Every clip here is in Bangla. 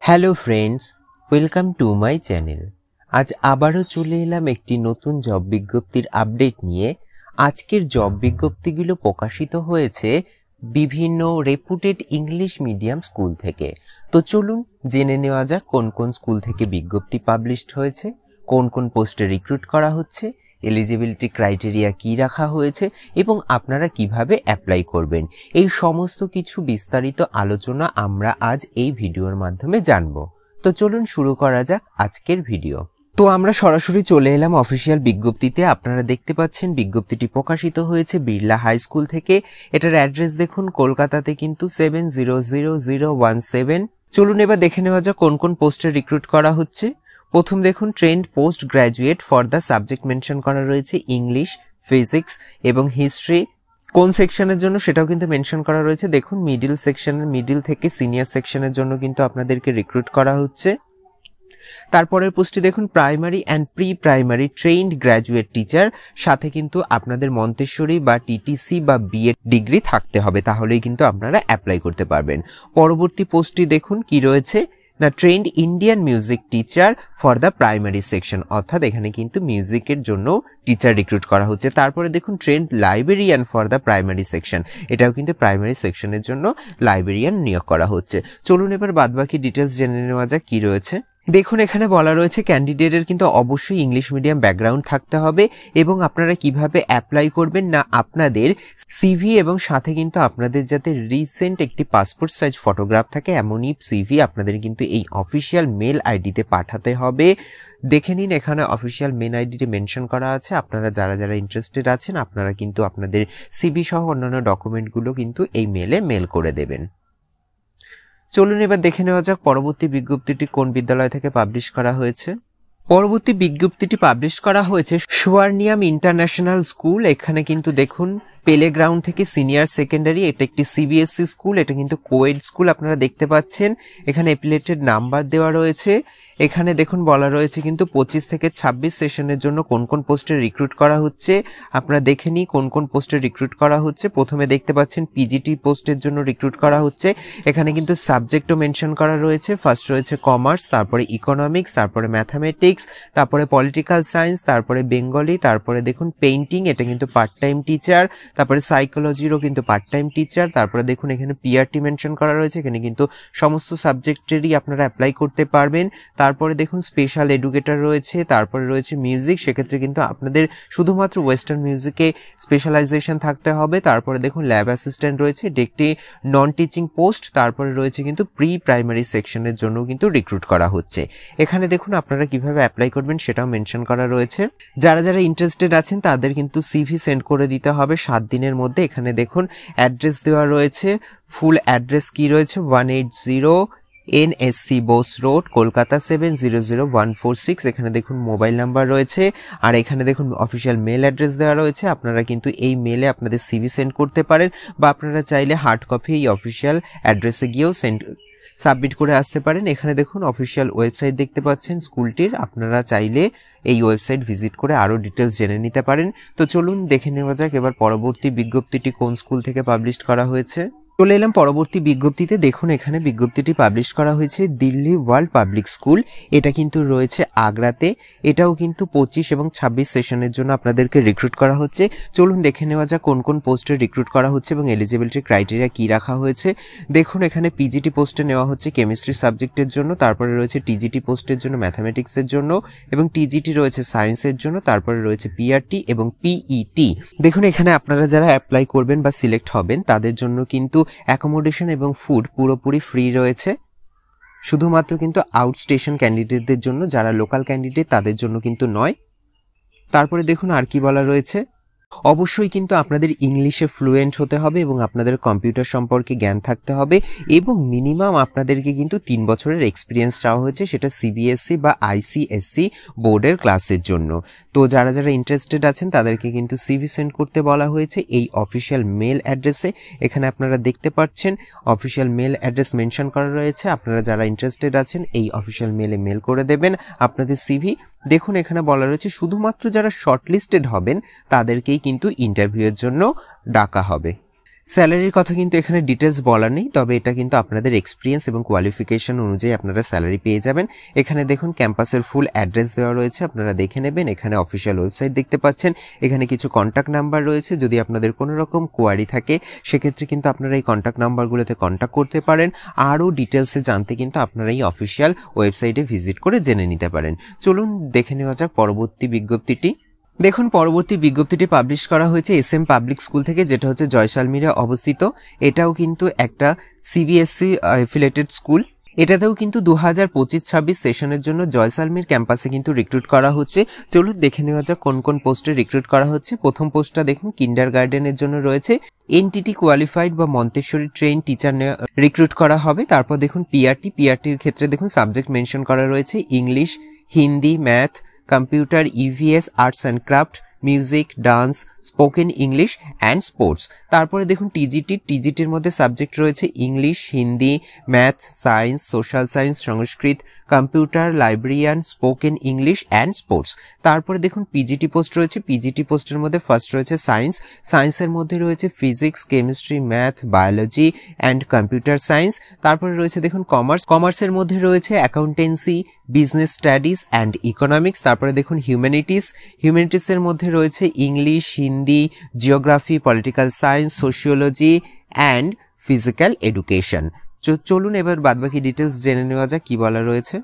Hello friends, welcome to my channel. আজ আবারও চলে এলাম একটি নতুন জব বিজ্ঞপ্তির আপডেট নিয়ে। আজকের জব বিজ্ঞপ্তিগুলো প্রকাশিত হয়েছে বিভিন্ন রেপুটেড ইংলিশ মিডিয়াম স্কুল থেকে। তো চলুন জেনে নেওয়া যাক কোন কোন স্কুল থেকে বিজ্ঞপ্তি পাবলিশড হয়েছে, কোন কোন পোস্টে রিক্রুট করা হচ্ছে, এলিজিবিলিটি ক্রাইটেরিয়া কি রাখা হয়েছে এবং আপনারা কিভাবে অ্যাপ্লাই করবেন। এই সমস্ত কিছু বিস্তারিত আলোচনা আমরা আজ এই ভিডিওর মাধ্যমে জানব। তো চলুন শুরু করা যাক আজকের ভিডিও। তো আমরা সরাসরি চলে এলাম অফিসিয়াল বিজ্ঞপ্তিতে। আপনারা দেখতে পাচ্ছেন বিজ্ঞপ্তিটি প্রকাশিত হয়েছে বিড়লা হাই স্কুল থেকে। এটার অ্যাড্রেস দেখুন, কলকাতাতে কিন্তু 700017। চলুন এবার দেখে নেওয়া যাক কোন কোন পোস্টে রিক্রুট করা হচ্ছে। প্রথম দেখুন, trend post graduate for the subject mention করা রয়েছে ইংলিশ, ফিজিক্স এবং হিস্ট্রি। কোন সেকশনের জন্য সেটাও কিন্তু মেনশন করা রয়েছে। দেখুন, মিডিল সেকশনের, মিডিল থেকে সিনিয়র সেকশনের জন্য কিন্তু আপনাদেরকে রিক্রুট করা হচ্ছে। তারপরের পোস্টটি দেখুন, primary and pre primary trend graduate teacher, সাথে কিন্তু আপনাদের মন্তেশ্বরী বা টিটিসি বা বিএড ডিগ্রি থাকতে হবে, তাহলেই কিন্তু আপনারা অ্যাপ্লাই করতে পারবেন। পরবর্তী পোস্টটি দেখুন কি রয়েছে না, trend Indian music teacher for the primary section, অর্থাৎ এখানে কিন্তু মিউজিকের জন্য টিচার রিক্রুট করা হচ্ছে। তারপরে দেখুন, trend librarian for the primary section, এটাও কিন্তু প্রাইমারি সেকশনের জন্য লাইব্রেরিয়ান নিয়োগ করা হচ্ছে। চলুন এবার বাদবাকি ডিটেলস জেনে নেওয়া যাক কি রয়েছে। দেখুন, এখানে বলা রয়েছে ক্যান্ডিডেটের কিন্তু অবশ্যই ইংলিশ মিডিয়াম ব্যাকগ্রাউন্ড থাকতে হবে এবং আপনারা কিভাবে অ্যাপ্লাই করবেন না, আপনাদের সিভি এবং সাথে কিন্তু আপনাদের যাতে রিসেন্ট একটি পাসপোর্ট সাইজ ফটোগ্রাফ থাকে এমনই সিভি আপনাদের কিন্তু এই অফিসিয়াল মেল আইডিতে পাঠাতে হবে। দেখে নিন, এখানে অফিসিয়াল মেল আইডিতে মেনশন করা আছে। আপনারা যারা যারা ইন্টারেস্টেড আছেন আপনারা কিন্তু আপনাদের সিভি সহ অন্যান্য ডকুমেন্টগুলো কিন্তু এই মেলে মেল করে দেবেন। চলুন এবার দেখে নেওয়া যাক পরবর্তী বিজ্ঞপ্তিটি কোন বিদ্যালয় থেকে পাবলিশ করা হয়েছে। পরবর্তী বিজ্ঞপ্তিটি পাবলিশ করা হয়েছে সুয়ার্নিয়াম ইন্টারন্যাশনাল স্কুল। এখানে কিন্তু দেখুন, প্লে গ্রাউন্ড থেকে সিনিয়র সেকেন্ডারি, এটা একটি সিবিএসসি স্কুল, এটা কিন্তু কোয়েড স্কুল। আপনারা দেখতে পাচ্ছেন এখানে অ্যাপিলেটেড নাম্বার দেওয়া রয়েছে। এখানে দেখুন বলা রয়েছে কিন্তু 25 থেকে 26 সেশনের জন্য কোন কোন পোস্টে রিক্রুট করা হচ্ছে। আপনারা দেখে নিই কোন কোন পোস্টে রিক্রুট করা হচ্ছে। প্রথমে দেখতে পাচ্ছেন পিজিটি পোস্টের জন্য রিক্রুট করা হচ্ছে। এখানে কিন্তু সাবজেক্টও মেনশন করা রয়েছে। ফার্স্ট রয়েছে কমার্স, তারপরে ইকোনমিক্স, তারপরে ম্যাথামেটিক্স, তারপরে পলিটিক্যাল সায়েন্স, তারপরে বেঙ্গলি, তারপরে দেখুন পেইন্টিং, এটা কিন্তু পার্ট টাইম টিচার, তারপরে সাইকোলজিরও কিন্তু পার্ট টাইম টিচার। তারপরে দেখুন এখানে পিআরটি মেনশন করা রয়েছে, এখানে কিন্তু সমস্ত সাবজেক্টেরই আপনারা অ্যাপ্লাই করতে পারবেন। তারপরে দেখুন স্পেশাল এডুকেটর রয়েছে, তারপরে রয়েছে মিউজিক, সেক্ষেত্রে কিন্তু আপনাদের শুধুমাত্র ওয়েস্টার্ন মিউজিকে স্পেশালাইজেশন থাকতে হবে। তারপরে দেখুন ল্যাব অ্যাসিস্ট্যান্ট রয়েছে, এটি একটি নন টিচিং পোস্ট। তারপরে রয়েছে কিন্তু প্রি প্রাইমারি সেকশনের জন্য কিন্তু রিক্রুট করা হচ্ছে। এখানে দেখুন আপনারা কিভাবে অ্যাপ্লাই করবেন সেটাও মেনশন করা রয়েছে। যারা যারা ইন্টারেস্টেড আছেন তাদের কিন্তু সিভি সেন্ড করে দিতে হবে 7 দিনের মধ্যে। এখানে দেখুন অ্যাড্রেস দেওয়া রয়েছে, ফুল অ্যাড্রেস কি রয়েছে, 180 NSC বোস রোড, কলকাতা 700146। এখানে দেখুন মোবাইল নাম্বার রয়েছে, আর এখানে দেখুন অফিসিয়াল মেল অ্যাড্রেস দেওয়া রয়েছে। আপনারা কিন্তু এই মেলে আপনাদের সিভি সেন্ড করতে পারেন, বা আপনারা চাইলে হার্ড কপি এই অফিসিয়াল অ্যাড্রেসে গিয়েও সাবমিট করে আসতে পারেন। এখানে দেখুন অফিসিয়াল ওয়েবসাইট দেখতে পাচ্ছেন স্কুলটির, আপনারা চাইলে এই ওয়েবসাইট ভিজিট করে আরও ডিটেলস জেনে নিতে পারেন। তো চলুন দেখে নেওয়া যাক এবার পরবর্তী বিজ্ঞপ্তিটি কোন স্কুল থেকে পাবলিশ করা হয়েছে। চলে এলাম পরবর্তী বিজ্ঞপ্তিতে। দেখুন এখানে বিজ্ঞপ্তিটি পাবলিশ করা হয়েছে দিল্লি ওয়ার্ল্ড পাবলিক স্কুল, এটা কিন্তু রয়েছে আগ্রাতে। এটাও কিন্তু 25 এবং 26 সেশনের জন্য আপনাদেরকে রিক্রুট করা হচ্ছে। চলুন দেখে নেওয়া যাক কোন কোন পোস্টে রিক্রুট করা হচ্ছে এবং এলিজিবিলিটি ক্রাইটেরিয়া কি রাখা হয়েছে। দেখুন এখানে পিজিটি পোস্টে নেওয়া হচ্ছে কেমিস্ট্রি সাবজেক্টের জন্য, তারপরে রয়েছে টিজিটি পোস্টের জন্য ম্যাথামেটিক্সের জন্য, এবং টিজিটি রয়েছে সায়েন্সের জন্য, তারপরে রয়েছে পিআরটি এবং পিইটি। দেখুন এখানে আপনারা যারা অ্যাপ্লাই করবেন বা সিলেক্ট হবেন তাদের জন্য কিন্তু অ্যাকোমোডেশন এবং ফুড পুরোপুরি ফ্রি রয়েছে, শুধুমাত্র কিন্তু আউট স্টেশন ক্যান্ডিডেটদের জন্য, যারা লোকাল ক্যান্ডিডেট তাদের জন্য কিন্তু নয়। তারপরে দেখুন আর কি বলা রয়েছে, অবশ্যই কিন্তু আপনাদের ইংলিশে ফ্লুয়েন্ট হতে হবে এবং আপনাদের কম্পিউটার সম্পর্কে জ্ঞান থাকতে হবে, এবং মিনিমাম আপনাদেরকে কিন্তু 3 বছরের এক্সপিরিয়েন্স চাওয়া হয়েছে, সেটা সিবিএসসি বা আইসিএসসি বোর্ডের ক্লাসের জন্য। তো যারা যারা ইন্টারেস্টেড আছেন তাদেরকে কিন্তু সিভি সেন্ড করতে বলা হয়েছে এই অফিসিয়াল মেল অ্যাড্রেসে। এখানে আপনারা দেখতে পাচ্ছেন অফিসিয়াল মেল অ্যাড্রেস মেনশন করা রয়েছে। আপনারা যারা ইন্টারেস্টেড আছেন এই অফিসিয়াল মেলে মেল করে দেবেন আপনাদের সিভি। দেখুন এখানে বলা রয়েছে শুধুমাত্র যারা শর্টলিস্টেড হবেন তাদেরকেই কিন্তু ইন্টারভিউয়ের জন্য ডাকা হবে। স্যালারির কথা কিন্তু এখানে ডিটেলস বলা নেই, তবে এটা কিন্তু আপনাদের এক্সপিরিয়েন্স এবং কোয়ালিফিকেশন অনুযায়ী আপনারা স্যালারি পেয়ে যাবেন। এখানে দেখুন ক্যাম্পাসের ফুল অ্যাড্রেস দেওয়া রয়েছে, আপনারা দেখে নেবেন। এখানে অফিসিয়াল ওয়েবসাইট দেখতে পাচ্ছেন, এখানে কিছু কন্ট্যাক্ট নাম্বার রয়েছে। যদি আপনাদের কোনো রকম কোয়ারি থাকে সেক্ষেত্রে কিন্তু আপনারা এই কন্ট্যাক্ট নাম্বারগুলোতে কন্ট্যাক্ট করতে পারেন। আরও ডিটেলসে জানতে কিন্তু আপনারা এই অফিসিয়াল ওয়েবসাইটে ভিজিট করে জেনে নিতে পারেন। চলুন দেখে নেওয়া যাক পরবর্তী বিজ্ঞপ্তিটি। দেখুন পরবর্তী বিজ্ঞপ্তিটি পাবলিশ করা হয়েছে SM পাবলিক স্কুল থেকে, যেটা হচ্ছে জয়সালমীরে অবস্থিত। এটাও কিন্তু একটা CBSE অ্যাফিলিয়েটেড স্কুল। এটাতেও কিন্তু 2025-26 সেশনের জন্য জয়সালমীর ক্যাম্পাসে কিন্তু রিক্রুট করা হচ্ছে। চলুন দেখে নেওয়া যাক কোন কোন পোস্টে রিক্রুট করা হচ্ছে। প্রথম পোস্টটা দেখুন কিন্ডারগার্টেনের জন্য রয়েছে। NTT কোয়ালিফাইড বা মন্তেশ্বরী ট্রেন টিচার রিক্রুট করা হবে। তারপর দেখুন PRTর ক্ষেত্রে দেখুন সাবজেক্ট মেনশন করা রয়েছে English, Hindi, math, computer, EVS, arts and craft, music, dance, spoken English and sports. তারপরে দেখুন টিজিটির মধ্যে সাবজেক্ট রয়েছে English, Hindi, math, science, social science, Sanskrit, computer, librarian, spoken English and sports. তারপরে দেখুন পিজিটি পোস্ট রয়েছে। পিজিটি পোস্টের মধ্যে ফার্স্ট রয়েছে সায়েন্সের মধ্যে রয়েছে physics, chemistry, math, biology and computer science. তারপরে রয়েছে দেখুন কমার্সের মধ্যে রয়েছে accountancy, business studies and economics. তারপরে দেখুন হিউম্যানিটিসের মধ্যে রয়েছে English, Hindi, geography, political science, sociology and physical education. চলুন এবার বাদবাকি ডিটেলস জেনে নেওয়া যাক কি বলা রয়েছে।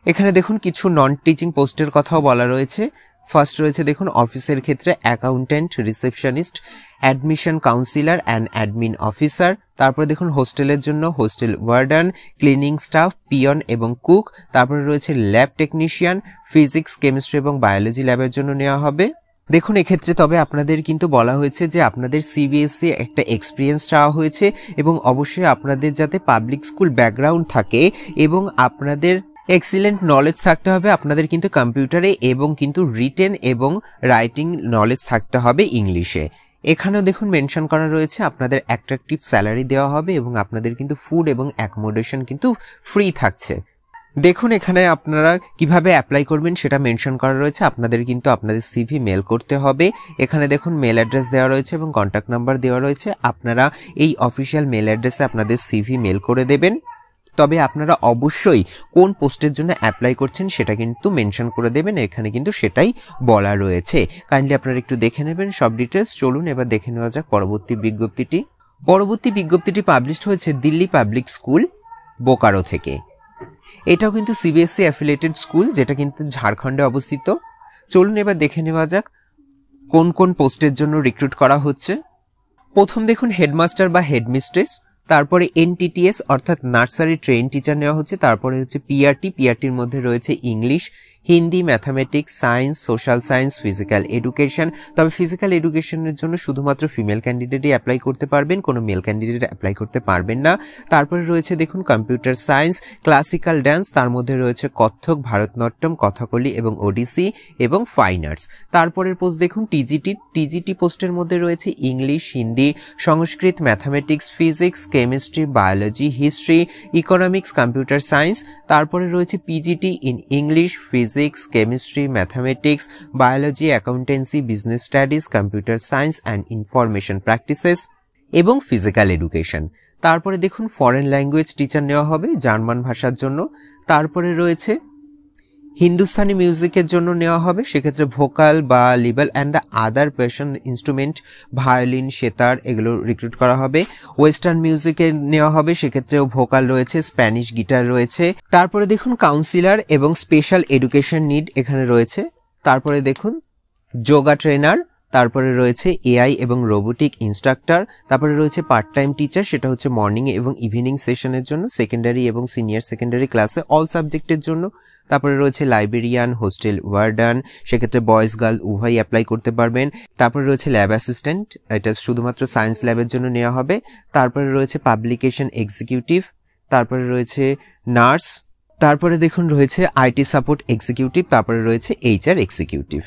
এখানে দেখুন কিছু নন টিচিং পোস্টের কথাও বলা রয়েছে। ফার্স্ট রয়েছে দেখুন অফিসের ক্ষেত্রে accountant, receptionist, admission councillor and admin officer. তারপরে দেখুন হোস্টেলের জন্য হোস্টেল ওয়ার্ডান, ক্লিনিং স্টাফ, পিয়ন এবং কুক। তারপরে রয়েছে ল্যাব টেকনিশিয়ান, ফিজিক্স, কেমিস্ট্রি এবং বায়োলজি ল্যাবের জন্য নেওয়া হবে। দেখুন এক্ষেত্রে তবে আপনাদের কিন্তু বলা হয়েছে যে আপনাদের CBSE একটা এক্সপিরিয়েন্স চাওয়া হয়েছে এবং অবশ্যই আপনাদের যাতে পাবলিক স্কুল ব্যাকগ্রাউন্ড থাকে এবং আপনাদের এক্সিলেন্ট নলেজ থাকতে হবে আপনাদের কিন্তু কম্পিউটারে, এবং কিন্তু রিটেন এবং রাইটিং নলেজ থাকতে হবে ইংলিশে। এখানেও দেখুন মেনশন করা রয়েছে আপনাদের অ্যাট্রাকটিভ স্যালারি দেওয়া হবে এবং আপনাদের কিন্তু ফুড এবং অ্যাকোমোডেশন কিন্তু ফ্রি থাকছে। দেখুন এখানে আপনারা কিভাবে অ্যাপ্লাই করবেন সেটা মেনশন করা রয়েছে। আপনাদের কিন্তু আপনাদের CV মেল করতে হবে। এখানে দেখুন মেল অ্যাড্রেস দেওয়া রয়েছে এবং কন্ট্যাক্ট নাম্বার দেওয়া রয়েছে। আপনারা এই অফিসিয়াল মেল অ্যাড্রেসে আপনাদের CV মেল করে দেবেন। তবে আপনারা অবশ্যই কোন পোস্টের জন্য অ্যাপ্লাই করছেন সেটা কিন্তু মেনশন করে দেবেন, এখানে কিন্তু সেটাই বলা রয়েছে। কাইন্ডলি আপনারা একটু দেখে নেবেন সব ডিটেলস। চলুন এবার দেখে নেওয়া যাক পরবর্তী বিজ্ঞপ্তিটি পাবলিশড হয়েছে দিল্লি পাবলিক স্কুল বোকারো থেকে। এটাও কিন্তু CBSE অ্যাফিলিয়েটেড স্কুল, যেটা কিন্তু ঝাড়খণ্ডে অবস্থিত। চলুন এবার দেখে নেওয়া যাক কোন কোন পোস্টের জন্য রিক্রুট করা হচ্ছে। প্রথম দেখুন হেডমাস্টার বা হেডমিস্ট্রেস, তারপরে NTTS অর্থাৎ নার্সারি ট্রেন টিচার নেওয়া হচ্ছে। তারপরে হচ্ছে PRTর মধ্যে রয়েছে English, Hindi, mathematics, science, social science, physical education. তবে ফিজিক্যাল এডুকেশনের জন্য শুধুমাত্র ফিমেল ক্যান্ডিডেটই অ্যাপ্লাই করতে পারবেন, কোনো মেল ক্যান্ডিডেট অ্যাপ্লাই করতে পারবেন না। তারপরে রয়েছে দেখুন কম্পিউটার সায়েন্স, ক্লাসিক্যাল ড্যান্স, তার মধ্যে রয়েছে কত্থক, ভারতনাট্যম, কথাকলি এবং ওডিসি এবং ফাইন আর্টস। তারপরের পোস্ট দেখুন টিজিটি পোস্টের মধ্যে রয়েছে English, Hindi, Sanskrit, mathematics, physics, chemistry, biology, history, economics, computer science. তারপরে রয়েছে PGT in English, physics, chemistry, mathematics, biology, accountancy, business studies, computer science and information practices এবং ফিজিক্যাল এডুকেশন। তারপরে দেখুন ফরেন ল্যাঙ্গুয়েজ টিচার নেওয়া হবে জার্মান ভাষার জন্য। তারপরে রয়েছে হিন্দুস্তানি মিউজিকের জন্য নেওয়া হবে, সেক্ষেত্রে ভোকাল বা লিবেল and the other person instrument, violin, sitar এগুলো রিক্রুট করা হবে। ওয়েস্টার্ন মিউজিকে নেওয়া হবে, সেক্ষেত্রেও ভোকাল রয়েছে, স্প্যানিশ গিটার রয়েছে। তারপরে দেখুন কাউন্সিলর এবং স্পেশাল এডুকেশন নিড এখানে রয়েছে। তারপরে দেখুন যোগা ট্রেনার, তারপরে রয়েছে AI এবং রোবোটিক ইনস্ট্রাক্টর। তারপরে রয়েছে পার্ট টাইম টিচার, সেটা হচ্ছে মর্নিং এবং ইভিনিং সেশনের জন্য, সেকেন্ডারি এবং সিনিয়র সেকেন্ডারি ক্লাসে অল সাবজেক্টের জন্য। তারপরে রয়েছে লাইব্রেরিয়ান, হোস্টেল ওয়ার্ডান, সেক্ষেত্রে বয়েজ গার্ল উভয়ই অ্যাপ্লাই করতে পারবেন। তারপরে রয়েছে ল্যাব অ্যাসিস্ট্যান্ট, এটা শুধুমাত্র সায়েন্স ল্যাবের জন্য নেওয়া হবে। তারপরে রয়েছে পাবলিকেশন এক্সিকিউটিভ, তারপরে রয়েছে নার্স, তারপরে দেখুন রয়েছে IT সাপোর্ট এক্সিকিউটিভ, তারপরে রয়েছে HR এক্সিকিউটিভ।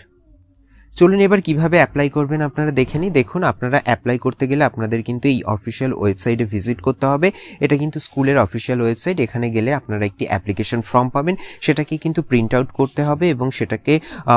চলুন এবার কিভাবে অ্যাপ্লাই করবেন আপনারা দেখে নিই। দেখুন, আপনারা অ্যাপ্লাই করতে গেলে আপনাদের কিন্তু এই অফিসিয়াল ওয়েবসাইটে ভিজিট করতে হবে। এটা কিন্তু স্কুলের অফিসিয়াল ওয়েবসাইট। এখানে গেলে আপনারা একটি অ্যাপ্লিকেশন ফর্ম পাবেন, সেটাকে কিন্তু প্রিন্ট আউট করতে হবে এবং সেটাকে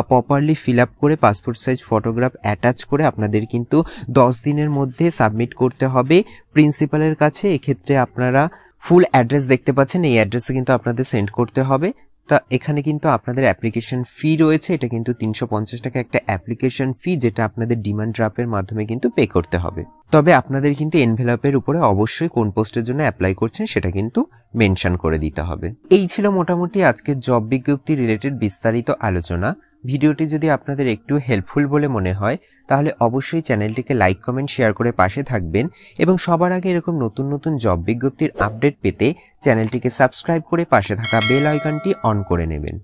প্রপারলি ফিল আপ করে পাসপোর্ট সাইজ ফটোগ্রাফ অ্যাটাচ করে আপনাদের কিন্তু 10 দিনের মধ্যে সাবমিট করতে হবে প্রিন্সিপালের কাছে। এক্ষেত্রে আপনারা ফুল অ্যাড্রেস দেখতে পাচ্ছেন, এই অ্যাড্রেসে কিন্তু আপনাদের সেন্ড করতে হবে। তা এখানে কিন্তু আপনাদের অ্যাপ্লিকেশন ফি রয়েছে, এটা কিন্তু 350 টাকা একটা অ্যাপ্লিকেশন ফি, যেটা আপনাদের ডিমান্ড ড্রাফটের মাধ্যমে কিন্তু পে করতে হবে। তবে আপনাদের কিন্তু এনভেলপের উপরে অবশ্যই কোন পোস্টের জন্য অ্যাপ্লাই করছেন সেটা কিন্তু মেনশন করে দিতে হবে। এই ছিল মোটামুটি আজকের জব বিজ্ঞপ্তি রিলেটেড বিস্তারিত আলোচনা। ভিডিওটি যদি আপনাদের একটু হেল্পফুল বলে মনে হয় তাহলে অবশ্যই চ্যানেলটিকে লাইক, কমেন্ট, শেয়ার করে পাশে থাকবেন এবং সবার আগে এরকম নতুন নতুন জব বিজ্ঞপ্তির আপডেট পেতে চ্যানেলটিকে সাবস্ক্রাইব করে পাশে থাকা বেল আইকনটি অন করে নেবেন।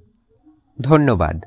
ধন্যবাদ।